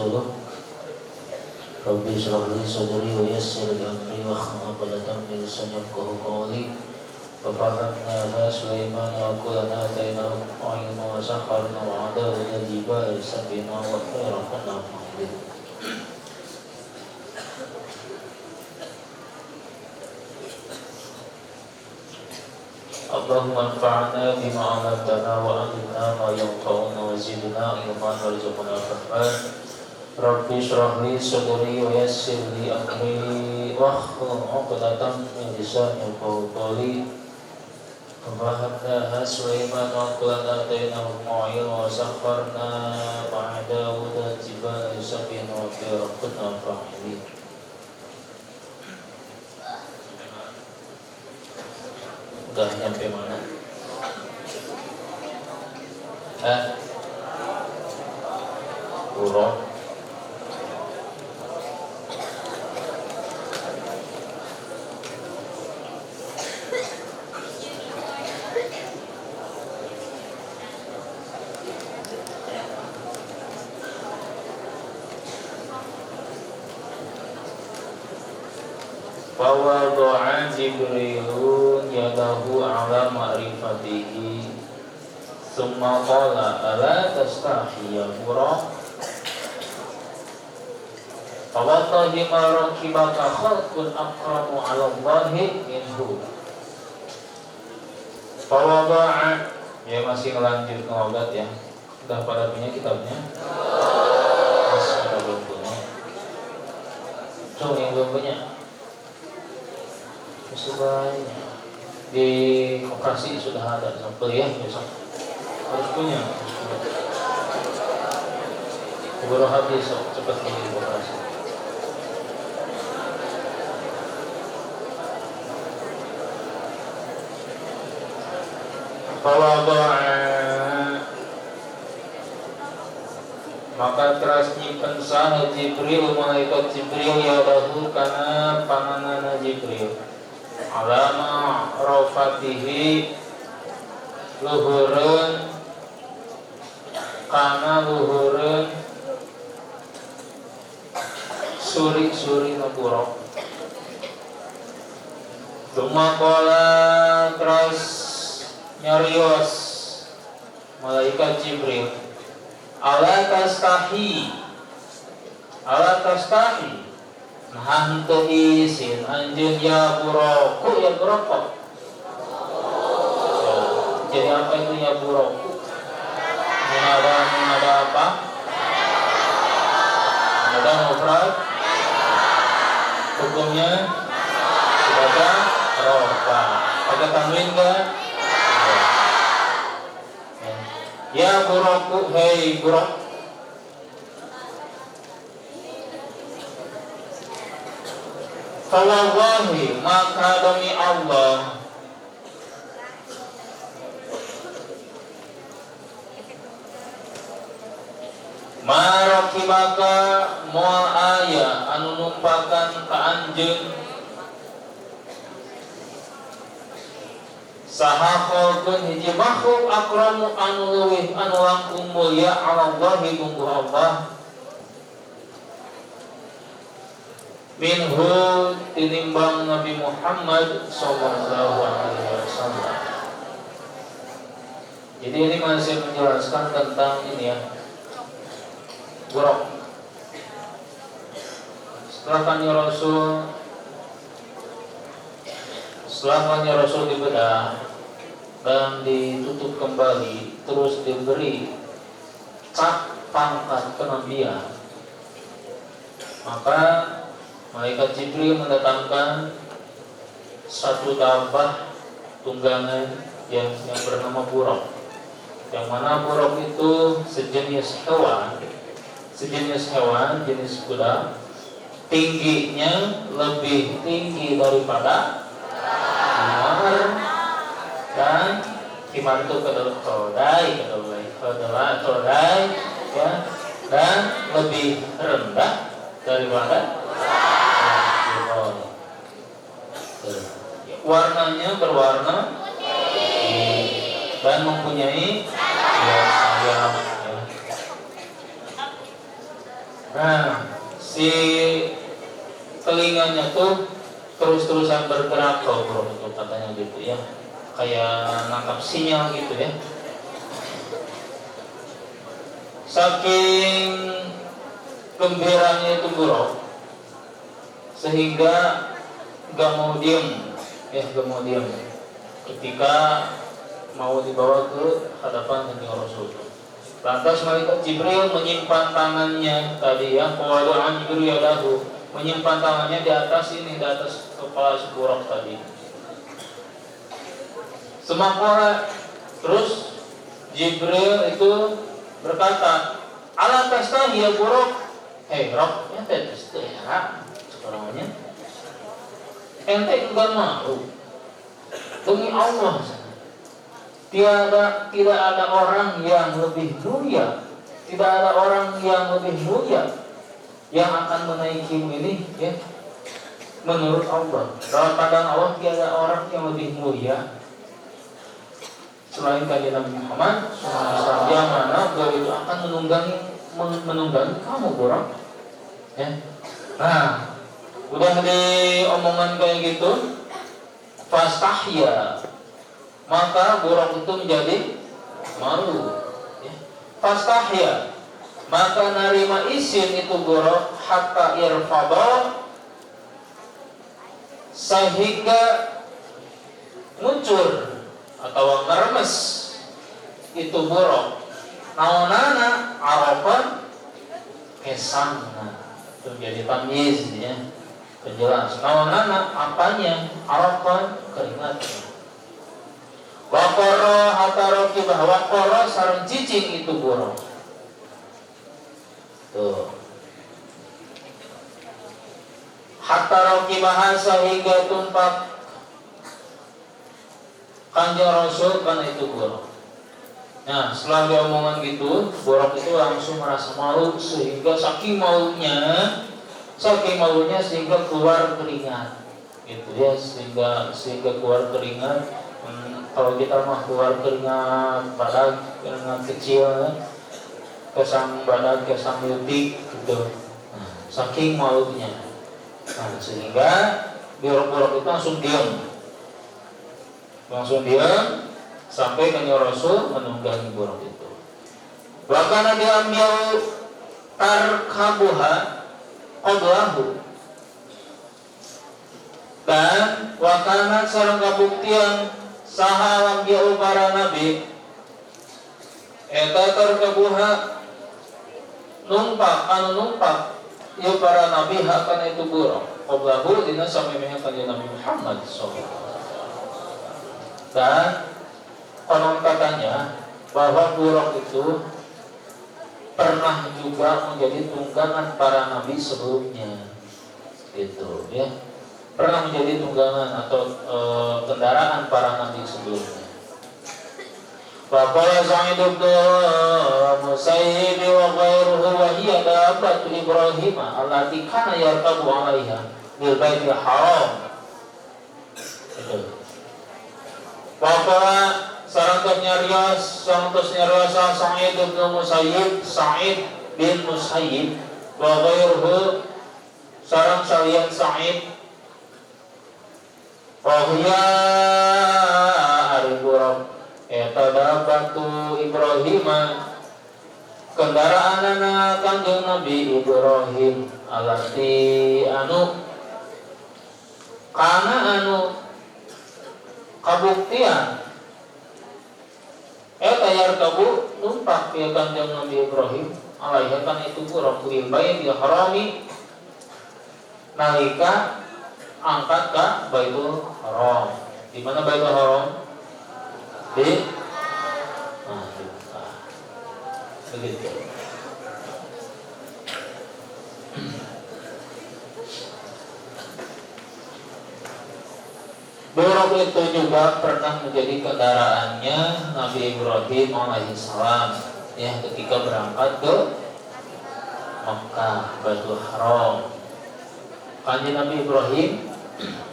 suluk. Rabbi shrah li sadri wa yassir li amri wahlul 'uqdatam min lisani yafqahu qawli. Wa fahamna Sulaiman wa qulna atainahu ilma wa sakharna wa 'adawna al-jibala sabina wa khayraqna fa'id. Allahumma anfa'na bima 'allamtana wa 'allimna ma yanfa'una wa zidna ilman warzuqna fahman. Rabbi shrah li sadri wa yassir li amri wahlul 'uqdatam min lisani yafqahu qawli. Fahamna Sulaiman wa qulna atainahu ilma wa sakharna ma'a Daud al-jibala yusabbihna wa khayraqna fa'id. Udah nyampe mana? Urut. Fawadha'a Jibrilun yadahu ala ma'rifatihi Thumma qala ala tastahi ya Buraq Fawallahi ma rakibaka khalqun akramu ala Allahi minhu. Fawadha'a, ya masih ngelanjut ngelogat ya. Udah pada punya kitabnya? Masih ada belum punya? Yang belum punya? Banyak di koperasi sudah ada sampel ya, besok harus punya. Baru habis cepat ini di koperasi. Maka teras nyimpen sah Jibril, malaikat Jibril ya lahu kana panganana Jibril alama rafatihi luhurun kana luhurun suri-suri napura. Dumakola terus nyarios malaikat Jibril ala tastahi nah henteu izin anjeun ya Buraku ya Buraku. Jadi apa itu ya Buraku? Ada apa? Ada mufrad. Hukumnya sebagai rofa. Pakai tanwin kan? Ya Buraku, hei Buraku. Fawallahi, maka demi Allah marakibaka moal aya anu numpakan ka anjeun saha khalqun hiji makhluk akramu anu leuwih anu langkung mulia ala Allahi munggu Allah minhu tinimbang Nabi Muhammad sallallahu alaihi wasallam. Jadi ini masih menjelaskan tentang ini ya, Buraq. Setelah kanjeng Rasul dibedah dan ditutup kembali, terus diberi pangkat kenabian, maka malaikat Jibril mendatangkan satu dabah tunggangan yang bernama Buraq. Yang mana Buraq itu sejenis hewan, jenis kuda. Tingginya lebih tinggi daripada himar, dan himar itu kedelai ya, dan lebih rendah daripada warnanya berwarna dan mempunyai sayap. Nah, si telinganya tuh terus-terusan bergerak bro itu katanya gitu ya, kayak nangkap sinyal gitu ya. Saking gembiranya itu bro, sehingga gak mau diem gak mau diem ketika mau dibawa ke hadapan Nabi Rasul. Lantas malaikat Jibril menyimpan tangannya tadi ya, qawada'an Jibril yadahu, menyimpan tangannya di atas ini, di atas kepala si buruk tadi. Semakmur terus Jibril itu berkata, ala tastahi ya buruk, rok ya tastahi ya sekarangnya, ente enggak malu demi Allah. Tidak ada orang yang lebih mulia, tidak ada orang yang lebih mulia yang akan menaikimu ini ya. Menurut Allah, dalam pandangan Allah tidak ada orang yang lebih mulia selain kanjeng Nabi Muhammad SAW, yang mana beliau itu akan menunggangi kamu kurang ya. Nah, udah diomongan kayak gitu, fastahya, maka buruk itu menjadi malu ya. Fastahya, maka narima izin itu buruk, hatta irfada, sehingga ngucur atau ngeremes itu buruk. Naonana arafan kesana, itu jadi tamyiz ya, penjelas. Naonana apanya, arafan keringatnya. Wakoro hatarokibah, wakoro sarang cicing itu buruk. Tuh. Hatarokibah sehingga tumpak kanjeng Rasul karena itu buruk. Nah, setelah diomongan gitu, buruk itu langsung merasa malu, sehingga saking malunya sehingga keluar keringat. Gitu ya, sehingga keluar keringat. Kalau kita mah keluar keringat badak, keringat kecil, kesang badak, kesang yutik gitu. Nah, saking malunya. Nah, sehingga buruk-buruk itu langsung diam sampai kanjeng Rasul menunggangi buruk itu. Wakana diambil tarkabuha qablahu, dan wakana sareng kabuktian saha lambiau para nabi eta tarkabuha numpak ieu para nabi akan itu buruk qablahu dina samemeh kanjeng Nabi Muhammad sallallahu. Dan konon katanya bahwa buruk itu pernah juga menjadi tunggangan para nabi sebelumnya, gitu ya. Pernah menjadi tunggangan atau kendaraan para nabi sebelumnya. Faqala Sa'id bin Musayyib wa ghairuhu wa hiya dabbatu Ibrahim allati kana yarkabu 'alaiha bil baitil haram. Faqala sareng nyarios Sa'id bin Musayyib wa ghairuhu sareng salian Sa'id Wahya ariburab eta dabbatu Ibrahim, kendaraanana kanjeng Nabi Ibrahim, alati anu kabuktian eta yarkabu numpak ya kanjeng Nabi Ibrahim alaiha kan itu buruk bil baitil harami nalika angkat ke Baitul Haram. Di mana Baitul Haram? Di begitu. Buruk itu juga pernah menjadi kendaraannya Nabi Ibrahim alaihissalam ya, ketika berangkat ke Makkah, Baitul Haram. Kanjeng Nabi Ibrahim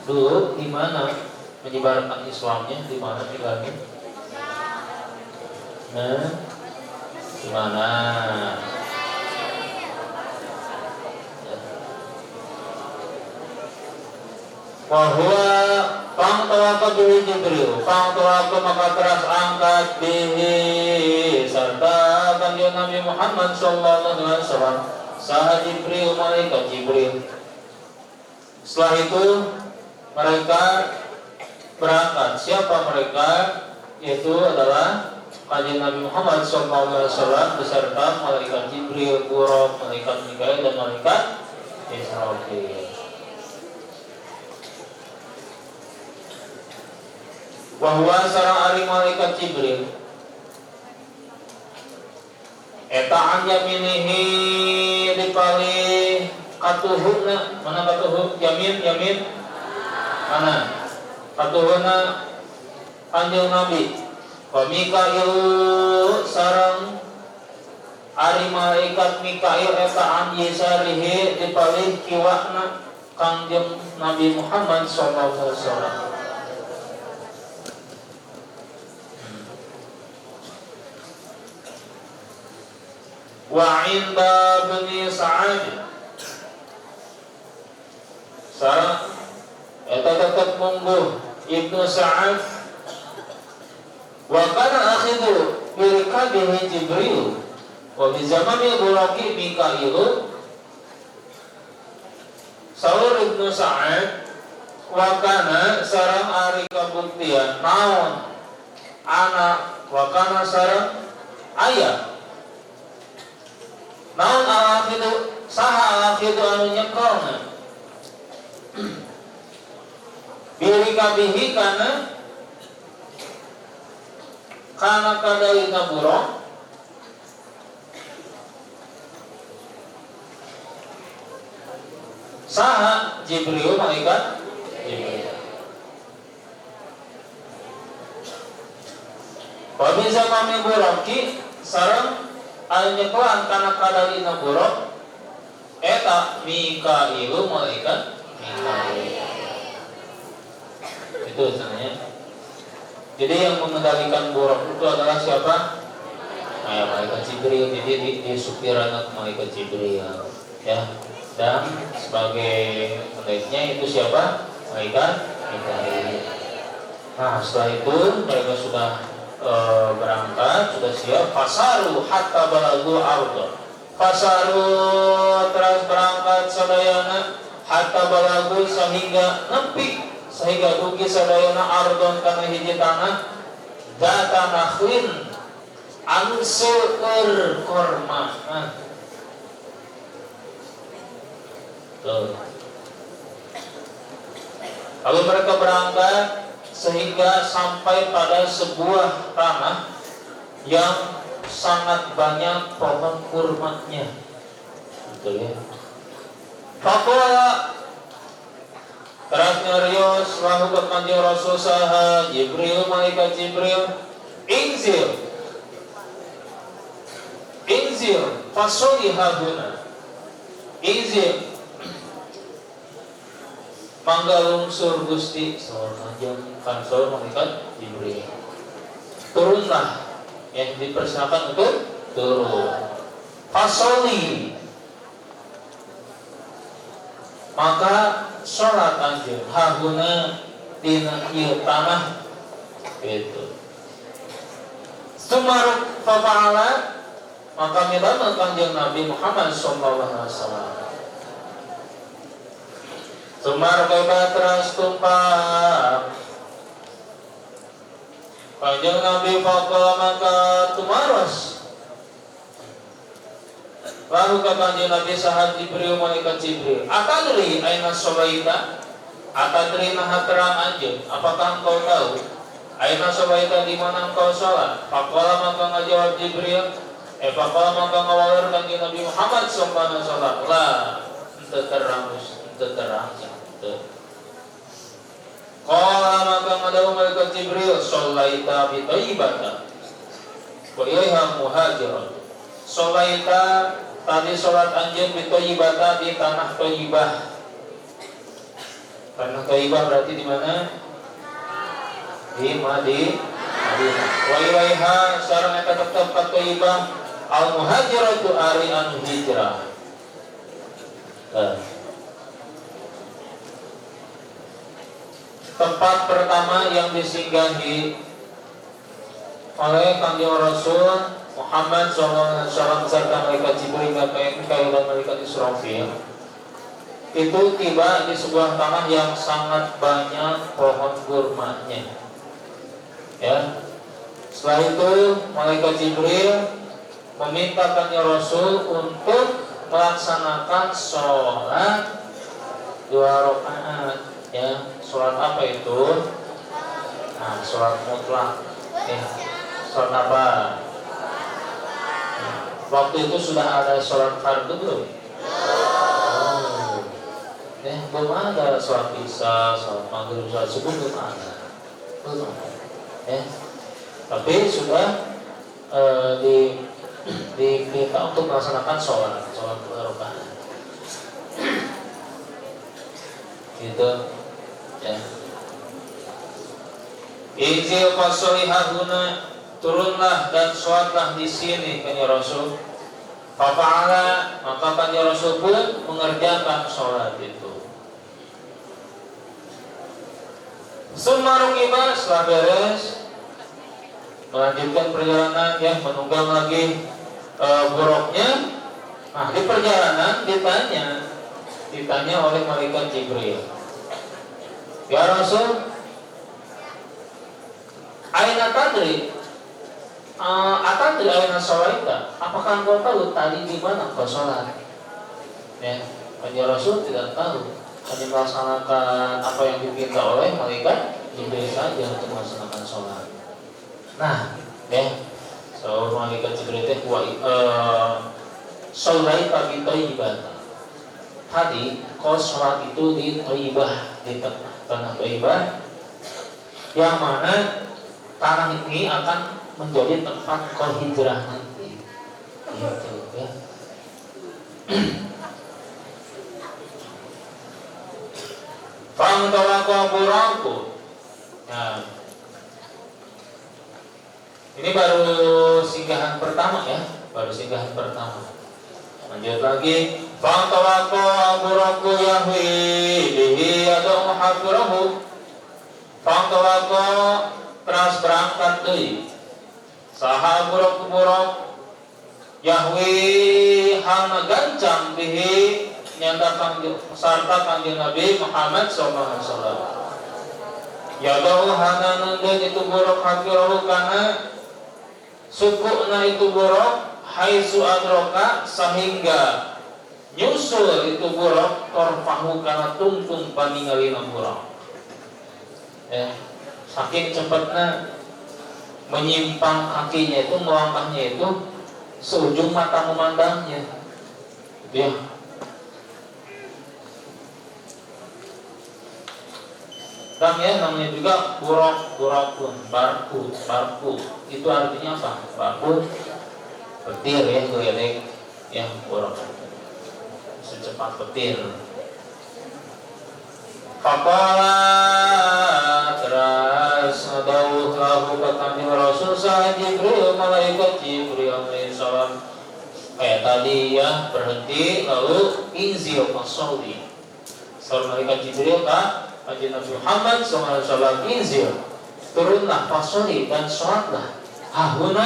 dulu di mana menyebarkan Islamnya, di mana tinggalnya? Nah, di mana? Wahwa pangtawaka bihi Jibril, pangtawaka maka teras angkat bihi serta kanjeng Nabi Muhammad sallallahu alaihi wasallam saha Jibril, malaikat Jibril. Setelah itu mereka berangkat. Siapa mereka? Yaitu adalah kanjeng Nabi Muhammad SAW beserta malaikat Jibril, Buraq, malaikat Mikail dan malaikat Israfil. Bahwa sareng ari malaikat Jibril eta anjaminihi dipali katuhuna, mana katuhu yamin mana katuhuna kanjeng Nabi. Wa Mikail sareng ari malaikat Mikail eta anjisarihi dipali kiwana kanjeng Nabi Muhammad sallallahu alaihi wasallam. Wa inda bani Sa'ad sareng eta tetep mungguh Ibnu Sa'ad wa kana akhidu birkabihi Jibril wa bi zamani buraqi Mikail. Saur Ibnu Sa'ad wa kana sareng ari kabuktian naon anak wa kana sareng aya naon al-akhidu saha al-akhidu anu nyekolna birikabihi kana kadalina buraq saha Jibril, malaikat Jibril. Wa bisa kami buraqi sareng anu nyekelan kana kadalina buraq eta Mikail, malaikat Mikail. Itu sebenarnya. Jadi yang mengendalikan buraq itu adalah siapa? Malaikat Jibril. Jadi disupiran malaikat Jibril ya. Dan sebagai penelitinya itu siapa? Malaikat Mikail. Nah, setelah itu mereka sudah berangkat, sudah siap. Fasaru hatta balagu ardo. Fasaru terus berangkat sadayana hatta balagu sehingga nepi, sehingga dugi sadayana ardon kana hiji tanah data nakhlin anu seueur korma. Lalu mereka berangkat sehingga sampai pada sebuah tanah yang sangat banyak pohon kurmanya. Betul ya. Faqala terus nyarios lahu ka kanjeng Rasul saha Jibril, malaikat Jibril, inzil fasoli haduna inzil mangga lungsur Gusti saur kanjeng kansul malaikat Jibril, turunlah, yang dipersilakan untuk turun. Fasoli maka sholat anjir haguna tina ieu tanah gitu. Sumaruk fa'ala maka midamel kanjeng Nabi Muhammad sallallahu alaihi wasallam. Sumar kebatras tumpak kanjeng Nabi faqala maka tumaros lalu ke kanjeng Nabi sahat Jibril, malaikat Jibril, atadri aina sobaita, atadri naha terang anjeun, apakah engkau tahu aina sobaita di mana engkau sholat? Faqala maka ngajawab Jibril, faqala maka ngawaleur kanjeng Nabi Muhammad sallallahu alaihi wasallam, la henteu terang Qala maka ngadawu malaikat Jibril, sholaita bi thayyibata wa ilaiha muhajiran. Sholaita tadi sholat anjeun bi thayyibata di tanah thayyibah. Tanah thayyibah berarti di mana? Di Madinah. Wa ilaiha sareng eta tetep ka thayyibah al muhajiratu ari anu hijrah. Tempat pertama yang disinggahi oleh Kanjeng Rasul Muhammad SAW serta malaikat Jibril dan malaikat Israfil itu tiba di sebuah tanah yang sangat banyak pohon kurmanya. Ya. Setelah itu malaikat Jibril meminta Kanjeng Rasul untuk melaksanakan sholat 2 rakaat. Ya, sholat apa itu? Nah, sholat mutlak. Sholat apa? Waktu itu sudah ada sholat fardu belum? Belum ada sholat isya, sholat maghrib, sholat subuh belum ada. Tapi sudah diminta untuk melaksanakan sholat 2 rakaat. Gitu. Ya. Injil fasolihahuna, turunlah dan sholatlah di sini Kanjeng Rasul. Fafa'ala, maka Kanjeng Rasul pun mengerjakan sholat itu. Sumarukiba, setelah beres melanjutkan perjalanan, ya, menunggang lagi buruknya. Nah, di perjalanan ditanya oleh malaikat Jibril, ya Rasul, aina tadri, atadri aina sholaita, apakah engkau tahu tadi di mana engkau sholat? Ya, Kanjeng Rasul tidak tahu, hanya melaksanakan apa yang diminta oleh malaikat Jibril saja untuk melaksanakan sholat. Nah, ya, so malaikat Jibril itu sholaita bi thayyibah. Tadi kau sholat itu di Thayyibah, di tanah Thayyibah, yang mana tanah ini akan menjadi tempat kau hijrah nanti. Gitu, ya. Fangtawaqqa buraku. Nah, ini baru singgahan pertama, ya, baru singgahan pertama. Lanjut lagi, fangtawaqqa buraku yahwi bihi atau muhabbirahu. Fangtawaqqa, terus berangkat deui saha buruk yahwi hana gancang bihi nyata sarta Kanjeng Nabi Muhammad SAW. Yadahu hana nundeun itu buruk hafirohu kana sukuna itu buruk haitsu adroka, sehingga nyusul itu buruk torfahu kana tungtung paningalina buruk. Ya, saking cepatnya menyimpang kakinya itu, melangkahnya itu seujung mata memandangnya. Gitu, ya. Dan ya, namanya juga burakun, barku. Itu artinya apa? Barku petir, ya, geledek, ya, burak. Secepat petir. Faqala, terus dawuh lahu ka Kanjeng Rasul sa Jibril, malaikat Jibril alaihi salam. Kayak tadi, ya, berhenti lalu inzil fasoli. Salam malaikat Jibril ka Kanjeng Nabi Muhammad SAW, inzil, turunlah fasoli dan sholatlah. Ahuna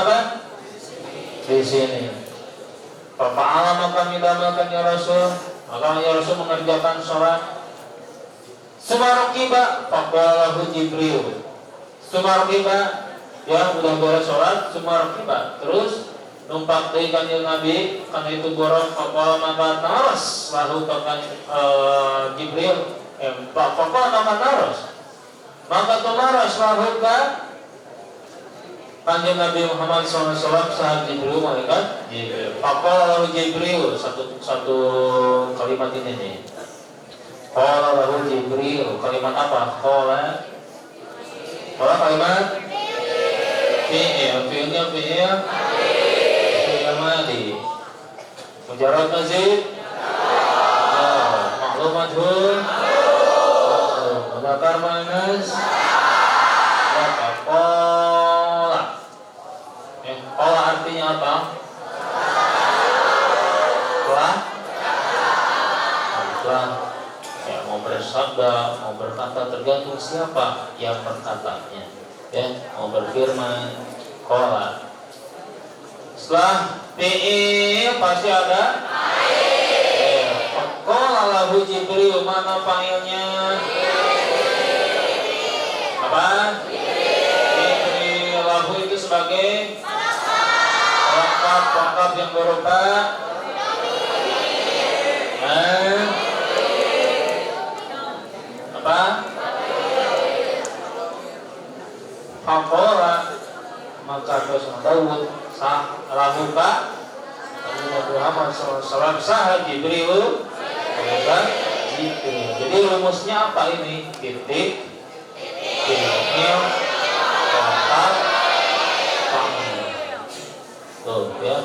apa? Di sini. Fa'ala, maka midamalkan ya Rasul, maka ya Rasul mengerjakan sholat. Sumarukiba, faqalahu Jibril. Sumarukiba, ya, udah beres sholat. Sumarukiba, terus numpak dari Kanjeng Nabi, karena itu borong. Faqala maka naras, lalu bahkan Jibril, faqala maka naras, maka tumaras lalu Kanjeng Nabi Muhammad SAW saat Jibril, malaikat Jibril. Faqala lalu Jibril, satu kalimat ini nih. Qala lahu Jibril, kalimat apa? Qala kalimat fi'ilnya fi'il madi. Mujarrad mazid, maklum majhul, mudzakkar muannas, qala. Qala artinya apa? Telah. Ya, mau bersabda, mau berkata siapa yang berkatanya. Ya, mau berfirman qala. Setelah fi'il pasti ada qala lahu Jibril, mana fa'ilnya? Apa? Jibril. Lahu itu sebagai lengkap yang berupa apa? Faqala, maka Rasul Daud sah lahuka Nabi Muhammad SAW sah Jibril. Jadi rumusnya apa ini? Titik fi'il kontak fa'il. Tuh ya.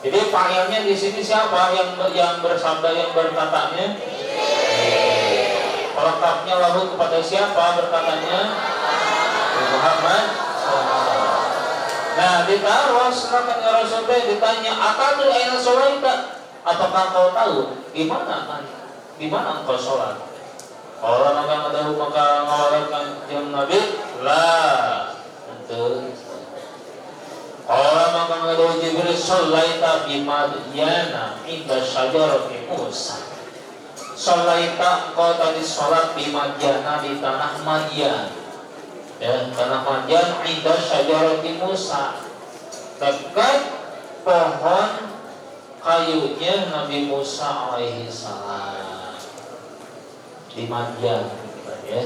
Jadi fa'ilnya di sini siapa yang bersabda, yang berkatanya? Pelengkapnya lahu kepada siapa berkatanya? Muhammad. Nah, ditaruh silakan ya Rasulullah, ditanya, "Atadri aina sholaita?" Apakah kau tahu di mana engkau sholat? Orang maka tahu maka ngawalarkan jam Nabi lah. Betul. Orang maka tahu Jibril sholaita bi Madyana inda syajarati Musa. Sholaita engkau tadi sholat di Madyana, di tanah Madyan. Ya, tanah Madyan inda syajarati Musa, dekat pohon kayunya Nabi Musa alaihi salam di Madyan, ya.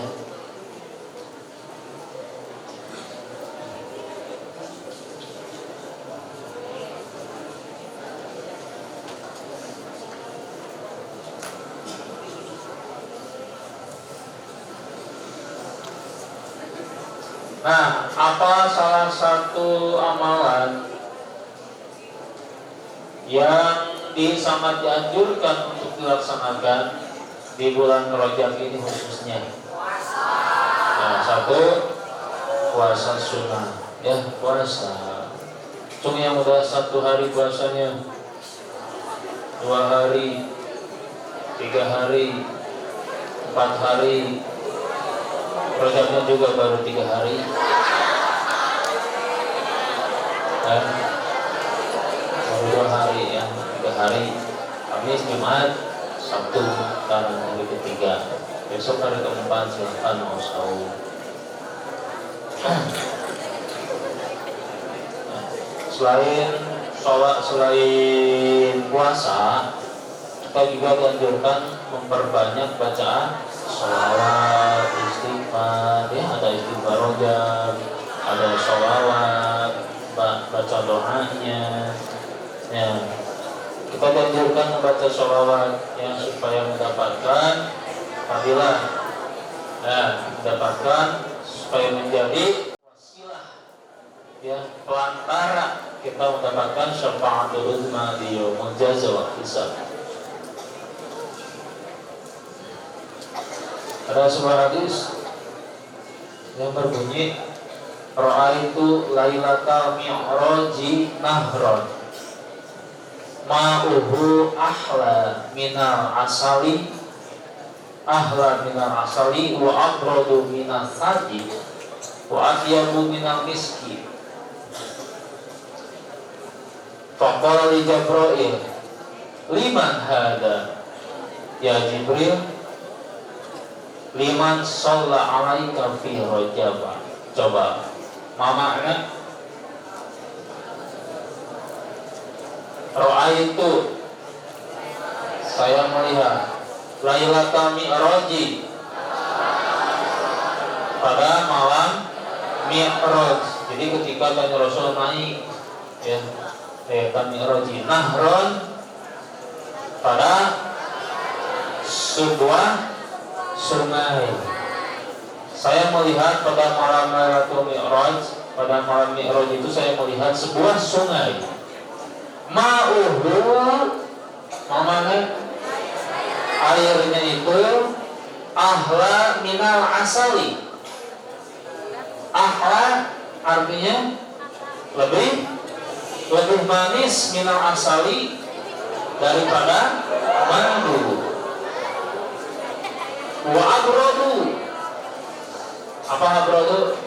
Nah, apa salah satu amalan yang sangat dianjurkan untuk dilaksanakan di bulan Rajab ini khususnya? Nah, satu, puasa sunnah, ya puasa. Cuma yang udah 1 hari puasanya, 2 hari, 3 hari, 4 hari, Rajabnya juga baru 3 hari, dan 2 hari, yang 3 hari, Kamis, Jumat, Sabtu, sekarang hari ketiga. Besok hari keempat silahkan mau sahur. Selain sholat, selain puasa, kita juga dianjurkan memperbanyak bacaan sholawat, istighfar. Ya, ada istighfar rojab, ada sholawat, baca doanya. Ya, kita dianjurkan membaca sholawat ya, supaya mendapatkan fadilah, ya, mendapatkan supaya menjadi wasilah, ya, pelantara kita mendapatkan syafaatul uzma di yaumul jaza wal hisab. Ada sebuah hadis yang berbunyi, ra'aitu lailatal mi'raji nahron ma'uhu ahla minal asali wa abradu minal thadi wa atyabu minal miski. Faqala li Jibril, liman hada ya Jibril? Liman shalla alaika fi Rajab. Coba makna ra'aitu, saya melihat, lailatul mi'raji, pada malam Mi'raj. Jadi ketika Nabi Rasul naik, ya, lailatul mi'raji, nahron, pada sebuah sungai. Saya melihat pada malam Lailatul Mi'raj, pada malam Mi'raj itu saya melihat sebuah sungai. Ma'uhu, mamanya airnya itu ahla minal asali. Ahla artinya lebih manis, minal asali daripada madu. Wa abradu, Apa habradu?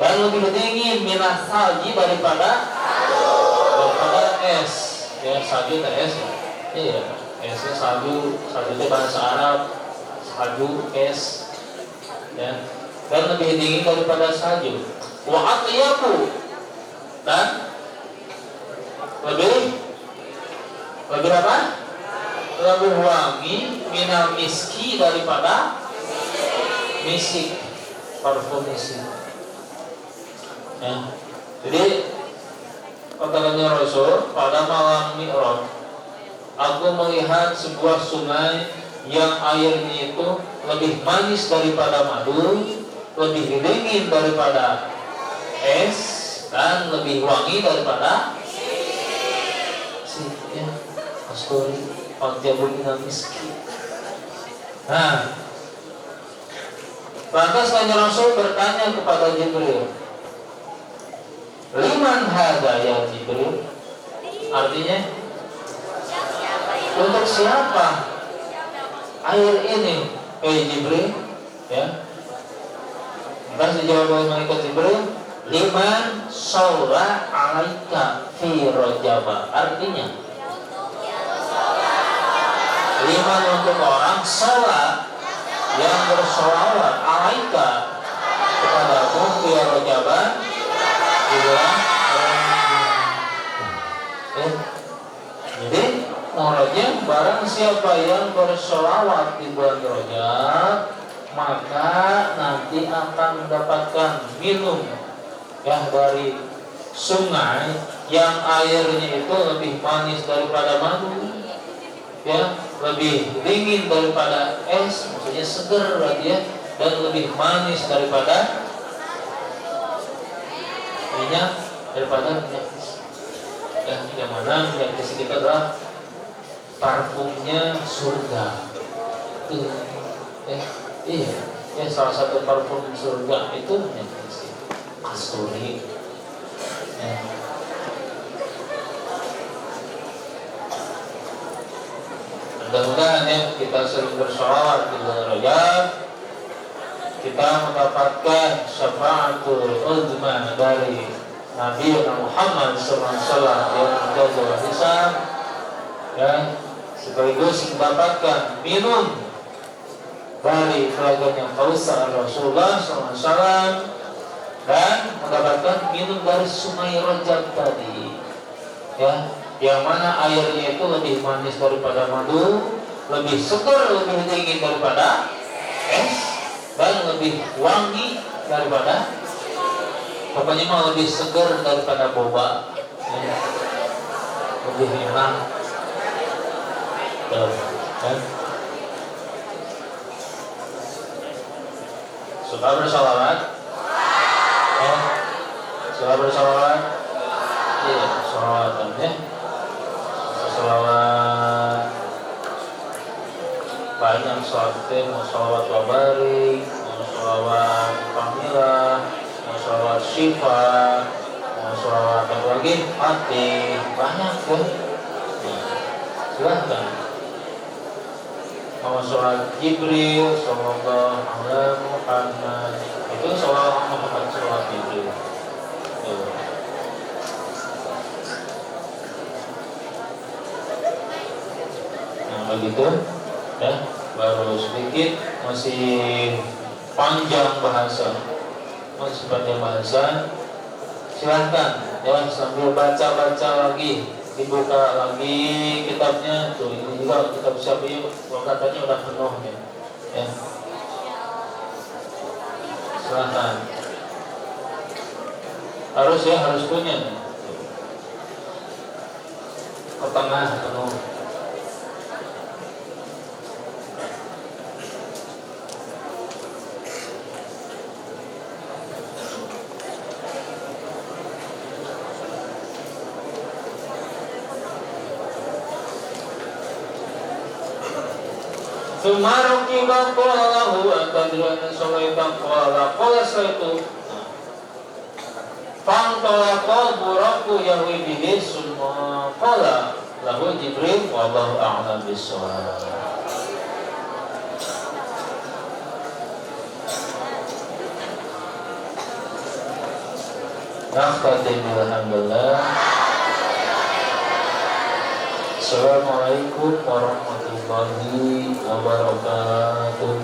Dan lebih dingin minas salji daripada es. Ya, salju itu es ya. Iya, es salju itu bahasa Arab. Salju es. Ya. Dan lebih dingin daripada salju. Wa atyabu. Dan lebih apa? Lebih wangi minal miski daripada misik, parfum misik. Ya. Jadi katanya Rasul, pada malam Mi'raj aku melihat sebuah sungai yang airnya itu lebih manis daripada madu, lebih dingin daripada es, dan lebih wangi daripada ya, kasturi, al-jabulina miski. Nah, lantas Rasul bertanya kepada Jibril, liman hadza ya Jibril? Artinya untuk siapa air ini, Jibril? Ya. Lantas dijawab oleh malaikat Jibril, liman shalla alaika fi rajaba. Artinya liman untuk orang sholat yang bersolawat alaika kepadamu fi rajaba jadi muradnya barang siapa yang bersolawat di bulan Rajab maka nanti akan mendapatkan minum ya dari sungai yang airnya itu lebih manis daripada madu, ya lebih dingin daripada es, maksudnya seger berarti ya, dan lebih manis daripada minyak kis. Ya, yang mana minyak kis kita adalah parfumnya surga. Itu, iya, salah satu parfum surga itu minyak kis, kasturi. Ya. Mudah-mudahan ya kita sering bersolawat di bulan Rajab, kita mendapatkan syafaatul uzma dari Nabi Muhammad SAW yang menjaga hisab, ya, sekaligus mendapatkan minum dari telaga Kausar Rasulullah SAW dan mendapatkan minum dari sungai Rajab tadi, ya, yang mana airnya itu lebih manis daripada madu, lebih segar, lebih dingin daripada es, dan lebih wangi daripada, pokoknya mah lebih segar daripada boba, ya. Lebih enak. Kan? Suka bersalawat? Ya. Suka bersalawat? Iya, salawatan ya. Salawat banyak, salawat mau salawat wabari, mau salawat pamilah, mau salawat syifa, mau salawat apa lagi, hati, banyak ya. Silahkan mau salawat Jibril, sallallahu alaihi Muhammad, itu salawat Muhammad, salawat Jibril. Begitu ya, baru sedikit, masih panjang bahasa, masih panjang bahasa. Silahkan ya sambil baca lagi, dibuka lagi kitabnya tuh. Ini juga kitab Syafi'i, katanya udah penuh ya. Silahkan, harus punya ke tengah penuh. Sumarok ibang kolahu antadruan solaitang koala kola itu fangtolako buraku yahwi bihi summa kola lahu Jibril wallahu a'lam bishawab. Nakhtatim bilhamdulillah. Assalamualaikum warahmatullahi wabarakatuh.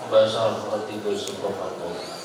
Bahasa al-Fatihah.